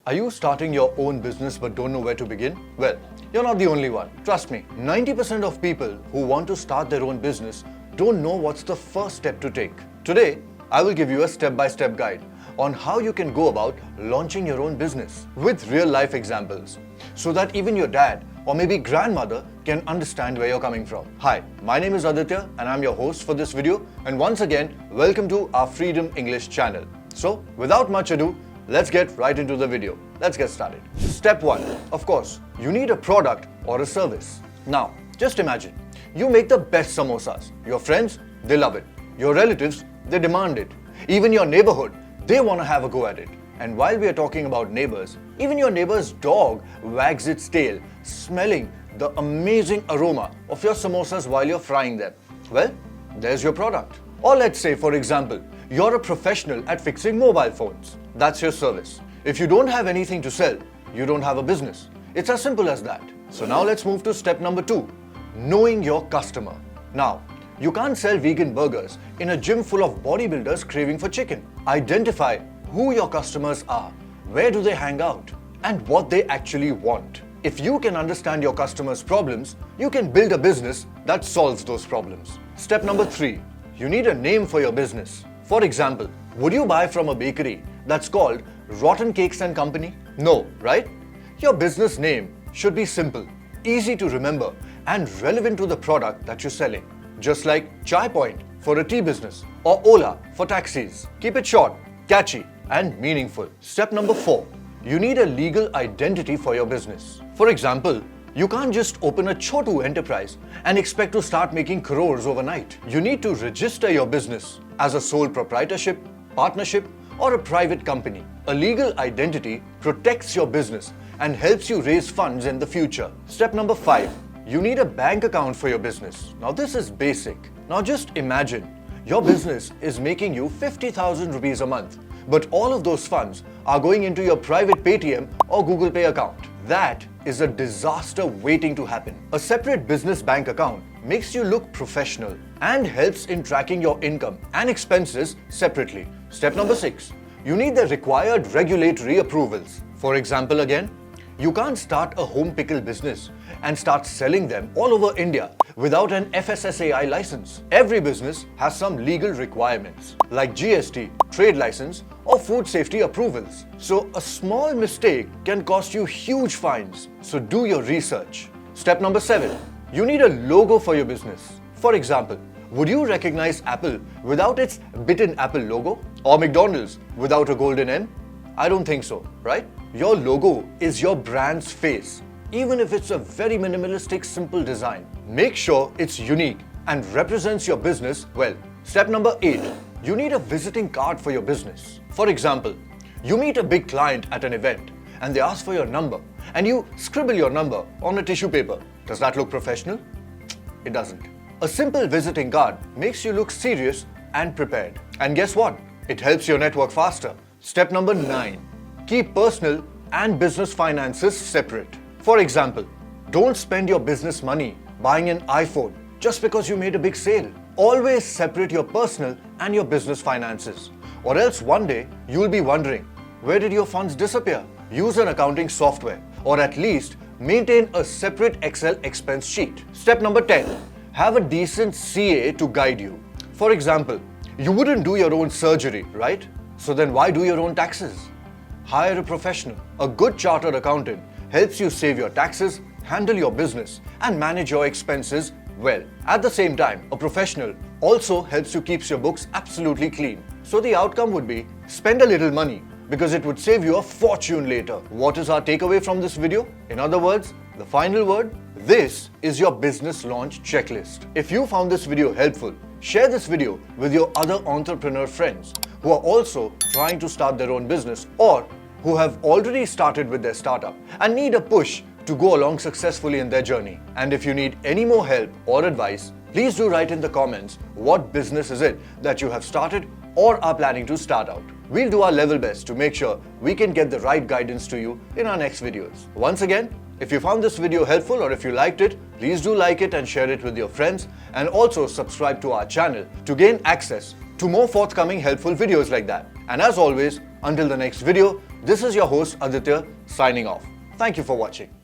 Are you starting your own business but don't know where to begin? Well, you're not the only one. Trust me, 90% of people who want to start their own business don't know what's the first step to take. Today, I will give you a step-by-step guide on how you can go about launching your own business with real-life examples so that even your dad or maybe grandmother can understand where you're coming from. Hi, my name is Aditya and I'm your host for this video, and once again, welcome to our Freedom English channel. So, without much ado, let's get right into the video. Let's get started. Step 1. Of course, you need a product or a service. Now, just imagine, you make the best samosas. Your friends, they love it. Your relatives, they demand it. Even your neighborhood, they want to have a go at it. And while we are talking about neighbors, even your neighbor's dog wags its tail, smelling the amazing aroma of your samosas while you're frying them. Well, there's your product. Or let's say, for example, you're a professional at fixing mobile phones. That's your service. If you don't have anything to sell, you don't have a business. It's as simple as that. So now let's move to step number 2, knowing your customer. Now, you can't sell vegan burgers in a gym full of bodybuilders craving for chicken. Identify who your customers are, where do they hang out, and what they actually want. If you can understand your customers' problems, you can build a business that solves those problems. Step number 3, you need a name for your business. For example, would you buy from a bakery that's called Rotten Cakes and Company? No, right? Your business name should be simple, easy to remember, and relevant to the product that you're selling. Just like Chai Point for a tea business or Ola for taxis. Keep it short, catchy, and meaningful. Step number 4, you need a legal identity for your business. For example, you can't just open a Chotu enterprise and expect to start making crores overnight. You need to register your business as a sole proprietorship, partnership, or a private company. A legal identity protects your business and helps you raise funds in the future. Step number 5, you need a bank account for your business. Now this is basic. Now just imagine your business is making you 50,000 rupees a month, but all of those funds are going into your private Paytm or Google Pay account. That is a disaster waiting to happen. A separate business bank account makes you look professional and helps in tracking your income and expenses separately. Step number 6, you need the required regulatory approvals. For example, again, you can't start a home pickle business and start selling them all over India without an FSSAI license. Every business has some legal requirements like GST, trade license, or food safety approvals. So a small mistake can cost you huge fines. So do your research. Step number 7, you need a logo for your business. For example, would you recognize Apple without its bitten apple logo? Or McDonald's without a golden M? I don't think so, right? Your logo is your brand's face, even if it's a very minimalistic, simple design. Make sure it's unique and represents your business well. Step number 8, you need a visiting card for your business. For example, you meet a big client at an event and they ask for your number and you scribble your number on a tissue paper. Does that look professional? It doesn't. A simple visiting card makes you look serious and prepared. And guess what? It helps your network faster. Step number 9, keep personal and business finances separate. For example, don't spend your business money buying an iPhone just because you made a big sale. Always separate your personal and your business finances, or else one day you'll be wondering, where did your funds disappear? Use an accounting software, or at least maintain a separate Excel expense sheet. Step number 10, have a decent CA to guide you. For example, you wouldn't do your own surgery, right? So then why do your own taxes? Hire a professional. A good chartered accountant helps you save your taxes, handle your business, and manage your expenses well. At the same time, a professional also helps you keep your books absolutely clean. So the outcome would be spend a little money because it would save you a fortune later. What is our takeaway from this video? In other words, the final word, this is your business launch checklist. If you found this video helpful, share this video with your other entrepreneur friends who are also trying to start their own business or who have already started with their startup and need a push to go along successfully in their journey. And if you need any more help or advice, please do write in the comments what business is it that you have started or are planning to start out. We'll do our level best to make sure we can get the right guidance to you in our next videos. Once again, if you found this video helpful or if you liked it, please do like it and share it with your friends, and also subscribe to our channel to gain access to more forthcoming helpful videos like that. And as always, until the next video, This is your host Aditya signing off. Thank you for watching.